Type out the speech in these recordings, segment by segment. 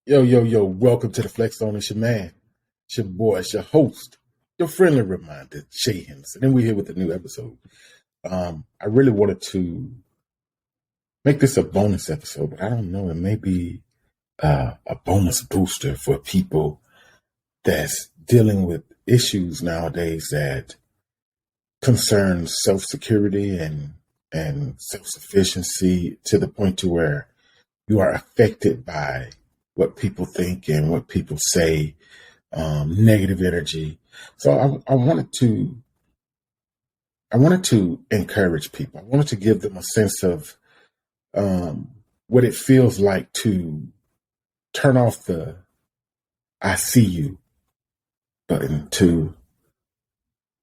Yo, yo, yo, welcome to the Flex Zone. It's your man. It's your boy. It's your host. Your friendly reminder, Jay Henderson. And we're here with a new episode. I really wanted to make this a bonus episode, but I don't know. It may be a bonus booster for people that's dealing with issues nowadays that concern self-security and self-sufficiency to the point to where you are affected by what people think and what people say, negative energy. So I wanted to encourage people. I wanted to give them a sense of what it feels like to turn off the "I see you" button, to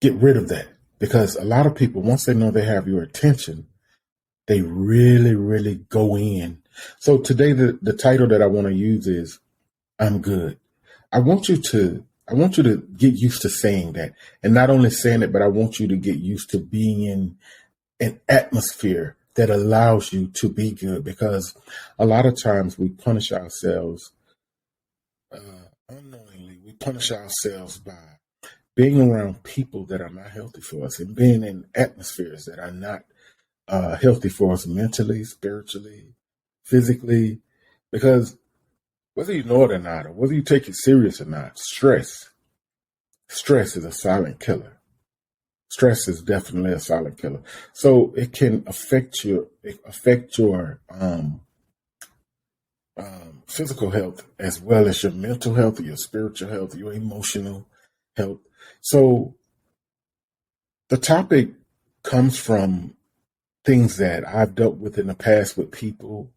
get rid of that, because a lot of people, once they know they have your attention, they really, really go in. So today, the title that I want to use is "I'm good." I want you to get used to saying that, and not only saying it, but I want you to get used to being in an atmosphere that allows you to be good, because a lot of times we punish ourselves unknowingly. We punish ourselves by being around people that are not healthy for us and being in atmospheres that are not healthy for us mentally, spiritually, physically, because whether you know it or not, or whether you take it serious or not, stress is a silent killer. Stress is definitely a silent killer. So it can affect your physical health as well as your mental health, your spiritual health, your emotional health. So the topic comes from things that I've dealt with in the past with people,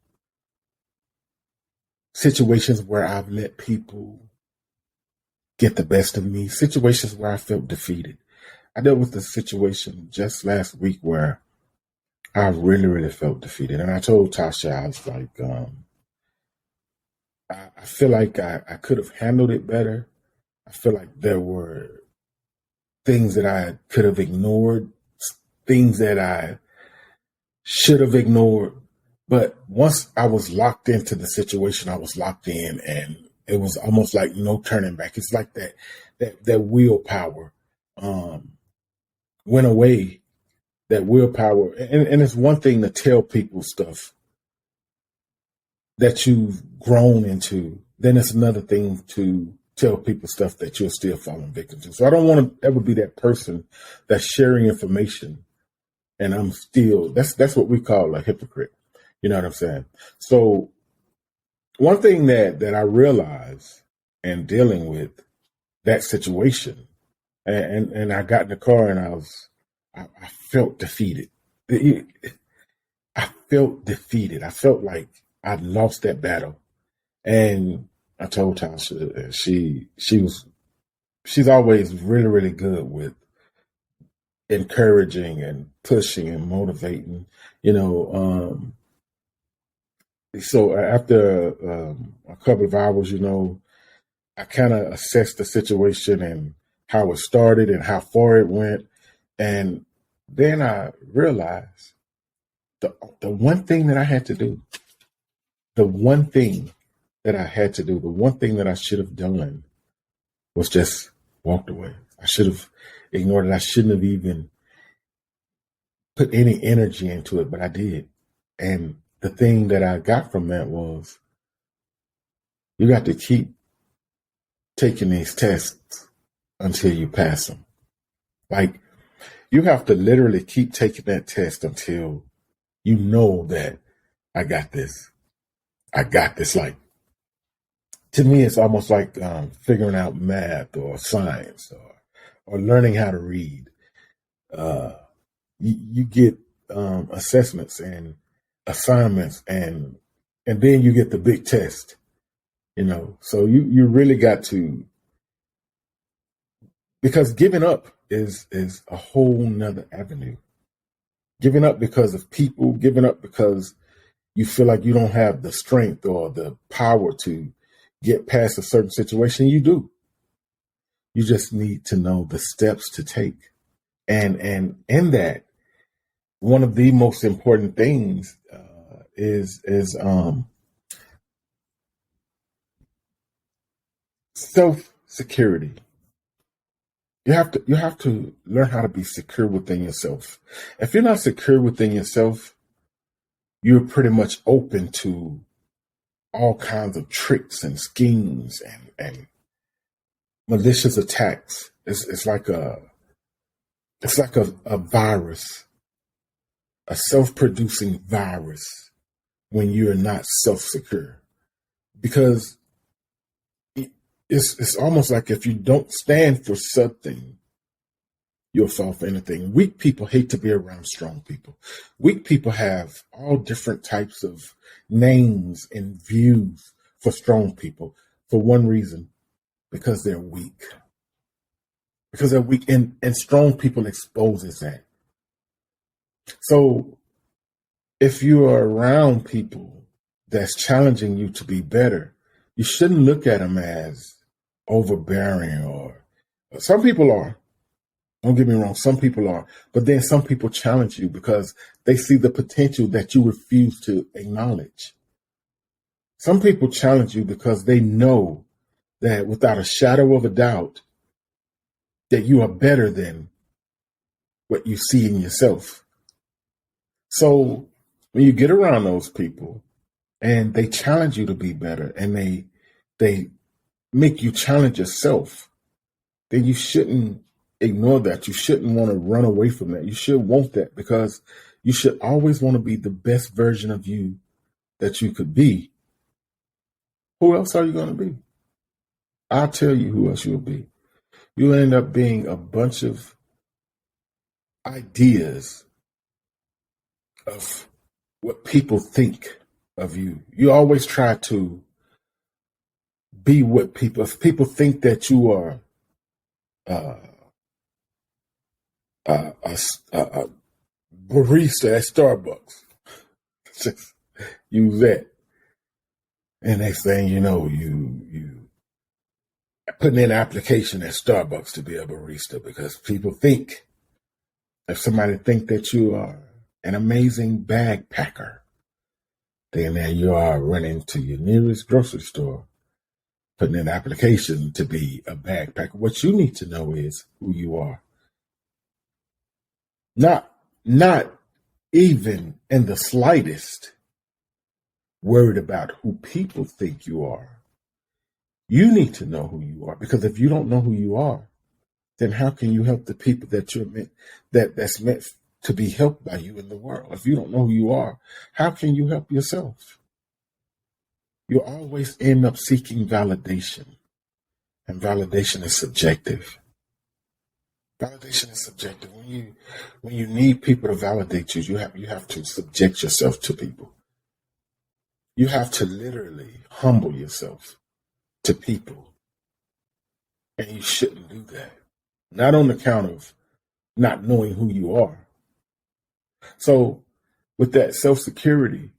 situations where I've let people get the best of me, situations where I felt defeated. I dealt with a situation just last week where I really, really felt defeated. And I told Tasha, I was like, I feel like I could have handled it better. I feel like there were things that I could have ignored, things that I should have ignored. But once I was locked into the situation, I was locked in, and it was almost like no turning back. It's like that willpower went away. That willpower, and it's one thing to tell people stuff that you've grown into. Then it's another thing to tell people stuff that you're still falling victim to. So I don't want to ever be that person that's sharing information and I'm still, that's what we call a hypocrite. You know what I'm saying? So one thing that I realized in dealing with that situation, and I got in the car and I felt defeated. I felt defeated. I felt like I'd lost that battle. And I told Tasha, she's always really, really good with encouraging and pushing and motivating, you know. So after a couple of hours, I kind of assessed the situation and how it started and how far it went. And then I realized the one thing that I had to do, the one thing that I had to do, the one thing that I should have done was just walked away. I should have ignored it. I shouldn't have even put any energy into it, but I did. And the thing that I got from that was you got to keep taking these tests until you pass them. Like, you have to literally keep taking that test until you know that I got this. I got this. Like, to me, it's almost like figuring out math or science or learning how to read. You get assessments and assignments, and then you get the big test. So you really got to, because giving up is a whole nother avenue. Giving up because of people, giving up because you feel like you don't have the strength or the power to get past a certain situation. You do. You just need to know the steps to take. And in that, one of the most important things is self-security. You have to learn how to be secure within yourself. If you're not secure within yourself, you're pretty much open to all kinds of tricks and schemes and malicious attacks. It's like a virus, a self-producing virus when you're not self-secure. Because it's almost like if you don't stand for something, you'll fall for anything. Weak people hate to be around strong people. Weak people have all different types of names and views for strong people for one reason, because they're weak. Because they're weak, and strong people exposes that. So if you are around people that's challenging you to be better, you shouldn't look at them as overbearing, or some people are. Don't get me wrong, some people are. But then some people challenge you because they see the potential that you refuse to acknowledge. Some people challenge you because they know that without a shadow of a doubt that you are better than what you see in yourself. So when you get around those people and they challenge you to be better, and they make you challenge yourself, then you shouldn't ignore that. You shouldn't want to run away from that. You should want that, because you should always want to be the best version of you that you could be. Who else are you going to be? I'll tell you who else you'll be. You'll end up being a bunch of ideas of what people think of you. You always try to be what people, if people think that you are a barista at Starbucks, just use that. And next thing you know, you putting in an application at Starbucks to be a barista, because people think, if somebody think that you are an amazing bag packer, then there you are running to your nearest grocery store, putting in an application to be a bag packer. What you need to know is who you are. Not even in the slightest worried about who people think you are. You need to know who you are, because if you don't know who you are, then how can you help the people that you're meant, that's meant to be helped by you in the world? If you don't know who you are, how can you help yourself? You always end up seeking validation, and validation is subjective. Validation is subjective. When you need people to validate you, you have to subject yourself to people. You have to literally humble yourself to people, and you shouldn't do that. Not on account of not knowing who you are. So with that self-security,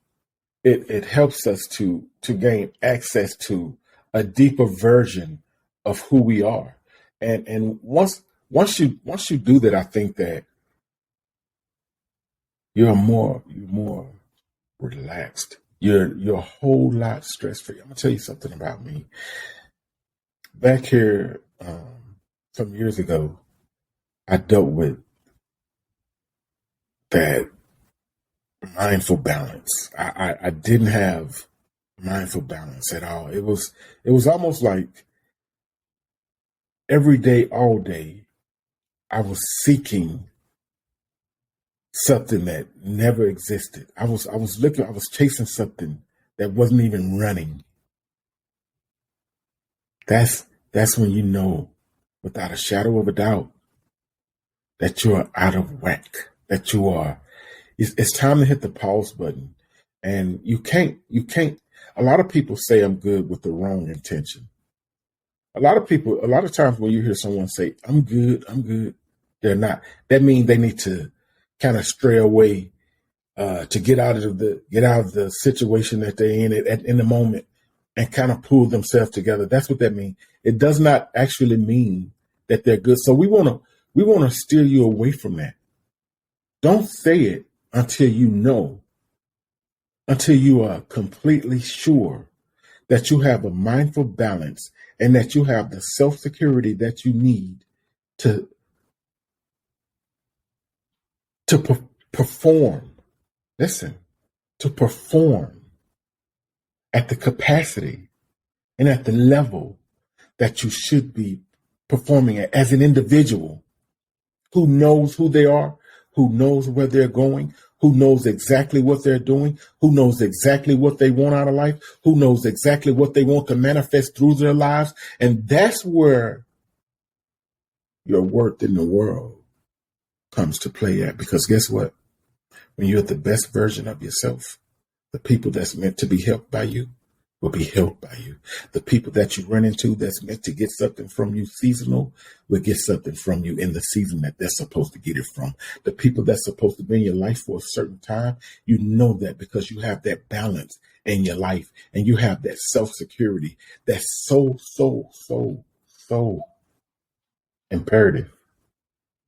it helps us to gain access to a deeper version of who we are. And once you do that, I think that you're more relaxed. You're a whole lot stress-free. I'm gonna tell you something about me. Back here, some years ago, I dealt with that mindful balance. I didn't have mindful balance at all. It was almost like every day, all day, I was seeking something that never existed. I was chasing something that wasn't even running. That's when you know, without a shadow of a doubt, that you are out of whack, that you are, it's time to hit the pause button. And you can't, a lot of people say I'm good with the wrong intention. A lot of times when you hear someone say, I'm good, they're not. That means they need to kind of stray away, to get out of the situation that they're in the moment, and kind of pull themselves together. That's what that means. It does not actually mean that they're good. So we want to steer you away from that. Don't say it until you know, until you are completely sure that you have a mindful balance, and that you have the self-security that you need to perform. Listen, to perform at the capacity and at the level that you should be performing at as an individual who knows who they are, who knows where they're going, who knows exactly what they're doing, who knows exactly what they want out of life, who knows exactly what they want to manifest through their lives. And that's where your worth in the world comes to play at. Because guess what? When you're the best version of yourself, the people that's meant to be helped by you will be helped by you. The people that you run into that's meant to get something from you seasonal will get something from you in the season that they're supposed to get it from. The people that's supposed to be in your life for a certain time, you know that because you have that balance in your life and you have that self-security that's so imperative.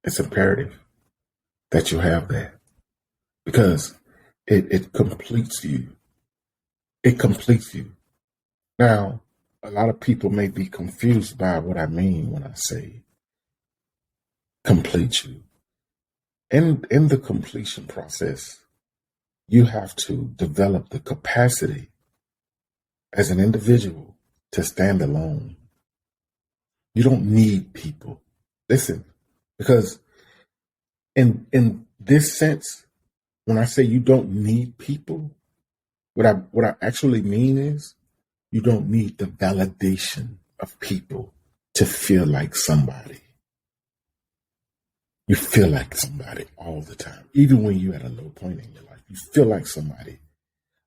It's imperative that you have that because it completes you. It completes you. Now, a lot of people may be confused by what I mean when I say complete you. In the completion process, you have to develop the capacity as an individual to stand alone. You don't need people. Listen, because in this sense, when I say you don't need people, what I actually mean is you don't need the validation of people to feel like somebody. You feel like somebody all the time. Even when you're at a low point in your life, you feel like somebody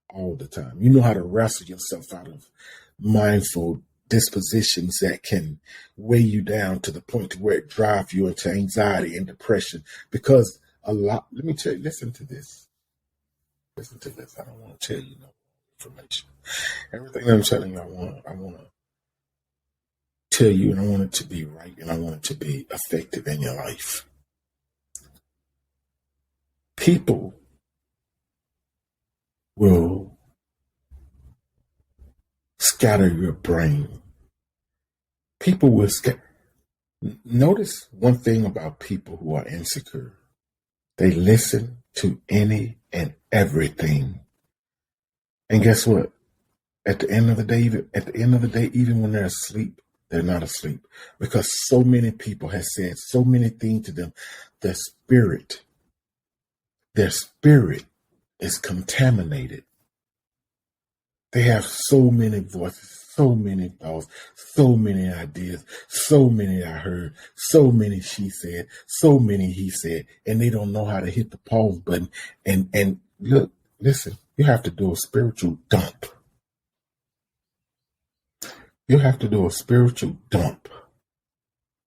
all the time. You know how to wrestle yourself out of mindful dispositions that can weigh you down to the point to where it drives you into anxiety and depression. Because let me tell you, listen to this. Listen to this. I don't want to tell you no information. Everything that I'm telling you, I want to tell you, and I want it to be right, and I want it to be effective in your life. People will scatter your brain. People will Notice one thing about people who are insecure. They listen to any and everything. And guess what? At the end of the day, even when they're asleep, they're not asleep. Because so many people have said so many things to them. Their spirit is contaminated. They have so many voices, so many thoughts, so many ideas, so many I heard, so many she said, so many he said, and they don't know how to hit the pause button. And look, listen, you have to do a spiritual dump. You have to do a spiritual dump.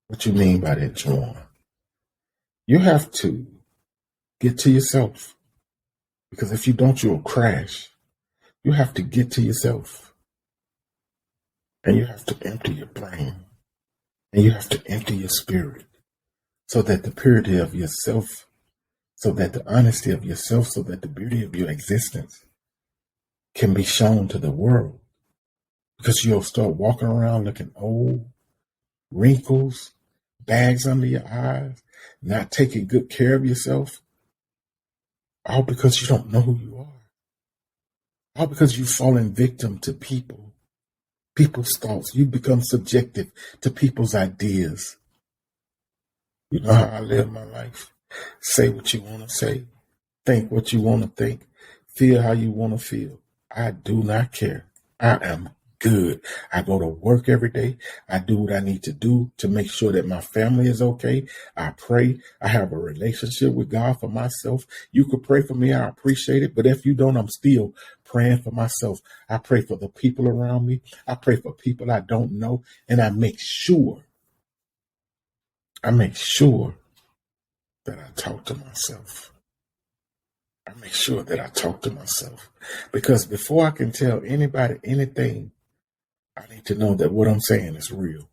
What you mean by that, Juwan? You have to get to yourself. Because if you don't, you'll crash. You have to get to yourself. And you have to empty your brain. And you have to empty your spirit. So that the purity of yourself, so that the honesty of yourself, so that the beauty of your existence can be shown to the world. Because you'll start walking around looking old, wrinkles, bags under your eyes, not taking good care of yourself. All because you don't know who you are. All because you've fallen victim to people's thoughts. You become subjective to people's ideas. You know how I live my life. Say what you want to say. Think what you want to think. Feel how you want to feel. I do not care. I am good. I go to work every day. I do what I need to do to make sure that my family is okay. I pray. I have a relationship with God for myself. You could pray for me. I appreciate it. But if you don't, I'm still praying for myself. I pray for the people around me. I pray for people I don't know. And I make sure that I talk to myself. I make sure that I talk to myself. Because before I can tell anybody anything, I need to know that what I'm saying is real.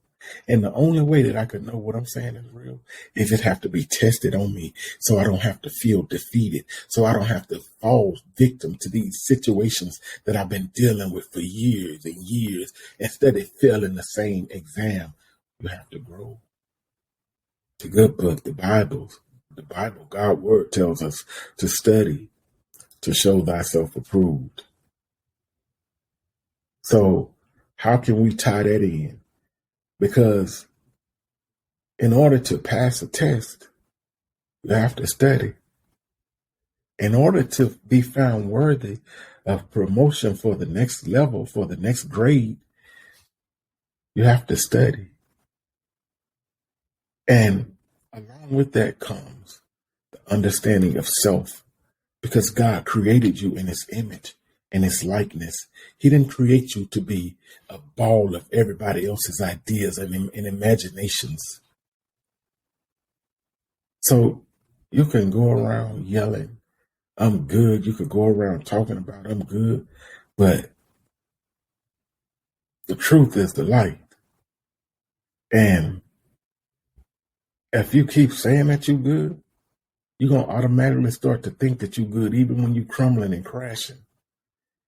And the only way that I could know what I'm saying is real is it have to be tested on me so I don't have to feel defeated, so I don't have to fall victim to these situations that I've been dealing with for years and years. Instead of failing the same exam, you have to grow. The good book, the Bible, God's word tells us to study, to show thyself approved. So how can we tie that in? Because in order to pass a test, you have to study. In order to be found worthy of promotion for the next level, for the next grade, you have to study. And along with that comes the understanding of self, because God created you in his image and his likeness. He didn't create you to be a ball of everybody else's ideas and imaginations. So you can go around yelling, I'm good. You could go around talking about I'm good. But the truth is the light. And if you keep saying that you're good, you're going to automatically start to think that you're good, even when you're crumbling and crashing.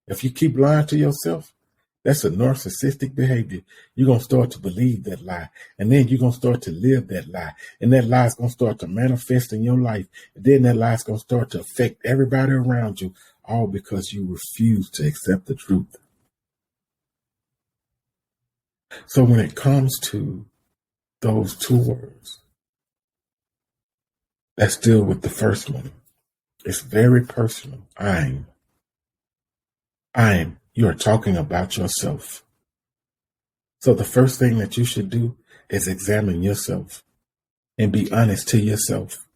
If you keep lying to yourself, that's a narcissistic behavior. You're going to start to believe that lie. And then you're going to start to live that lie. And that lie is going to start to manifest in your life. And then that lie is going to start to affect everybody around you, all because you refuse to accept the truth. So when it comes to those two words, let's deal with the first one. It's very personal. I'm. You are talking about yourself. So the first thing that you should do is examine yourself and be honest to yourself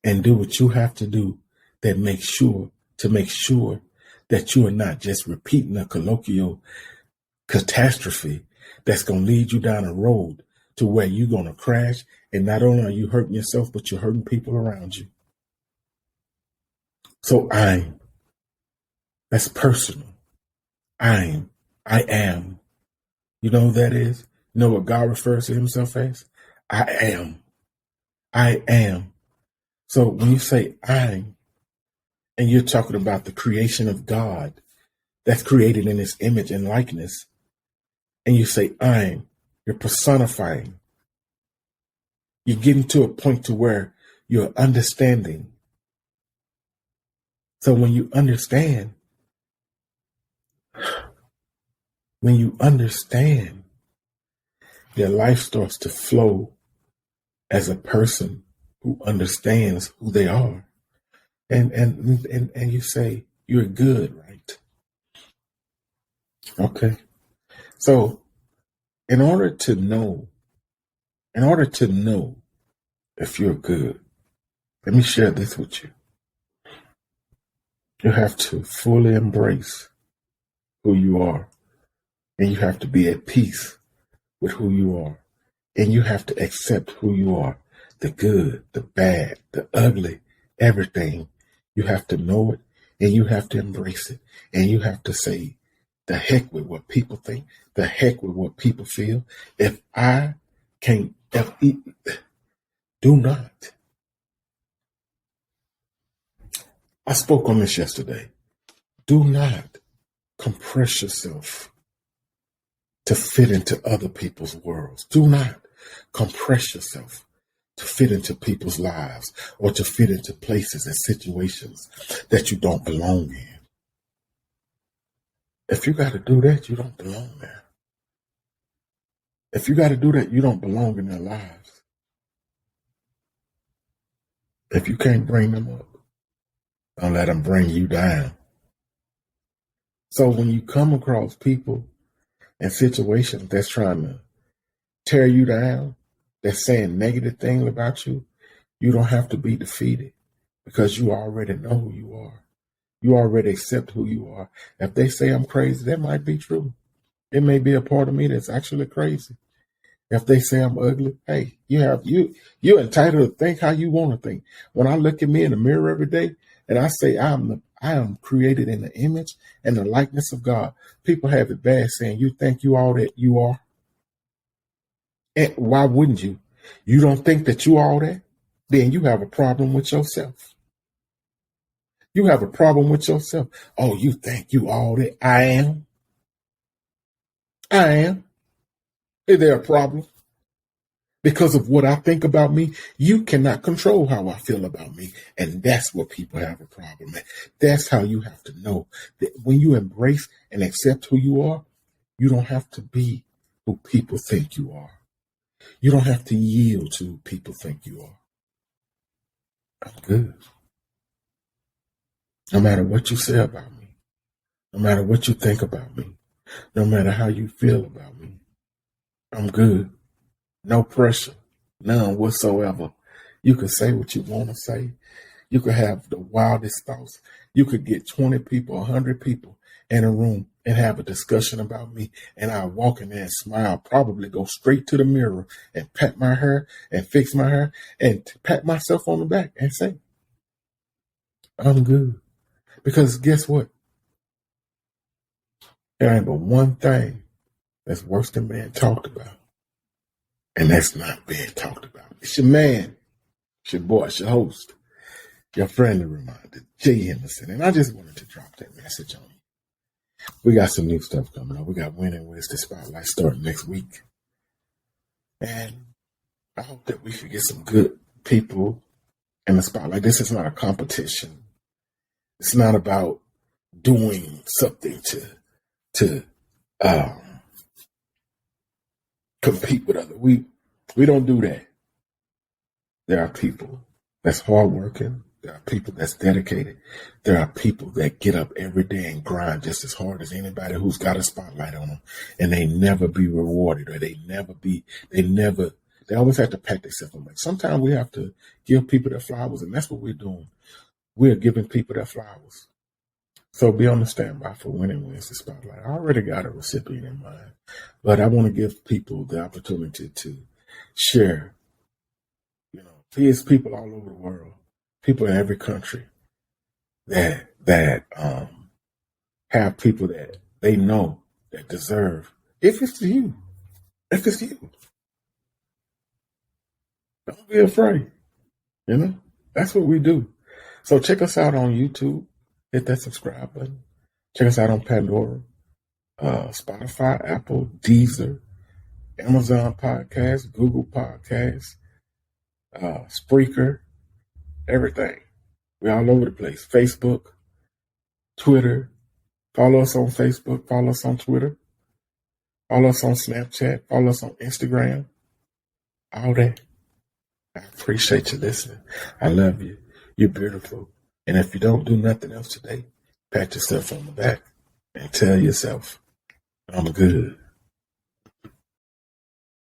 and do what you have to do to make sure that you are not just repeating a colloquial catastrophe that's going to lead you down a road to where you're going to crash. And not only are you hurting yourself, but you're hurting people around you. So that's personal. I am. You know who that is? You know what God refers to himself as? I am. I am. So when you say I'm, and you're talking about the creation of God that's created in his image and likeness, and you say you're personifying. You're getting to a point to where you're understanding. So when you understand, your life starts to flow as a person who understands who they are. And you say, you're good, right? Okay. So in order to know if you're good, let me share this with you. You have to fully embrace who you are. And you have to be at peace with who you are. And you have to accept who you are. The good, the bad, the ugly, everything. You have to know it and you have to embrace it. And you have to say, the heck with what people think, the heck with what people feel. If I can't, do not. I spoke on this yesterday. Do not compress yourself to fit into other people's worlds. Do not compress yourself to fit into people's lives or to fit into places and situations that you don't belong in. If you got to do that, you don't belong there. If you got to do that, you don't belong in their lives. If you can't bring them up, don't let them bring you down. So when you come across people and situations that's trying to tear you down, that's saying negative things about you, you don't have to be defeated because you already know who you are. You already accept who you are. If they say I'm crazy, that might be true. It may be a part of me that's actually crazy. If they say I'm ugly, hey, you're entitled to think how you want to think. When I look at me in the mirror every day and I say I am created in the image and the likeness of God, people have it bad saying you think you all that you are. And why wouldn't you? You don't think that you all that? Then you have a problem with yourself. You have a problem with yourself. Oh, you think you all that? I am. I am. Is there a problem? Because of what I think about me, you cannot control how I feel about me. And that's what people have a problem with. That's how you have to know that when you embrace and accept who you are, you don't have to be who people think you are. You don't have to yield to who people think you are. I'm good. No matter what you say about me, no matter what you think about me, no matter how you feel about me, I'm good. No pressure, none whatsoever. You can say what you want to say. You could have the wildest thoughts. You could get 20 people, 100 people in a room and have a discussion about me. And I walk in there and smile, probably go straight to the mirror and pat my hair and fix my hair and pat myself on the back and say, I'm good. Because guess what? There ain't but one thing that's worse than being talked about. And that's not being talked about. It's your man, it's your boy, it's your host, your friendly reminder, Jay Henderson. And I just wanted to drop that message on you. We got some new stuff coming up. We got Winning Wednesday Spotlight starting next week. And I hope that we can get some good people in the spotlight. This is not a competition. It's not about doing something to compete with others. We don't do that. There are people that's hardworking. There are people that's dedicated. There are people that get up every day and grind just as hard as anybody who's got a spotlight on them, and they never be rewarded, or they always have to pat themselves on the back. Sometimes we have to give people their flowers, and that's what we're doing. We're giving people their flowers. So be on the standby for Winning Wednesday Spotlight. I already got a recipient in mind, but I want to give people the opportunity to share. There's people all over the world, people in every country that have people that they know that deserve. If it's you, don't be afraid. That's what we do. So check us out on YouTube. Hit that subscribe button. Check us out on Pandora, Spotify, Apple, Deezer, Amazon Podcasts, Google Podcasts, Spreaker, everything. We're all over the place. Facebook, Twitter. Follow us on Facebook. Follow us on Twitter. Follow us on Snapchat. Follow us on Instagram. All that. I appreciate you listening. I love you. You're beautiful. And if you don't do nothing else today, pat yourself on the back and tell yourself, I'm good.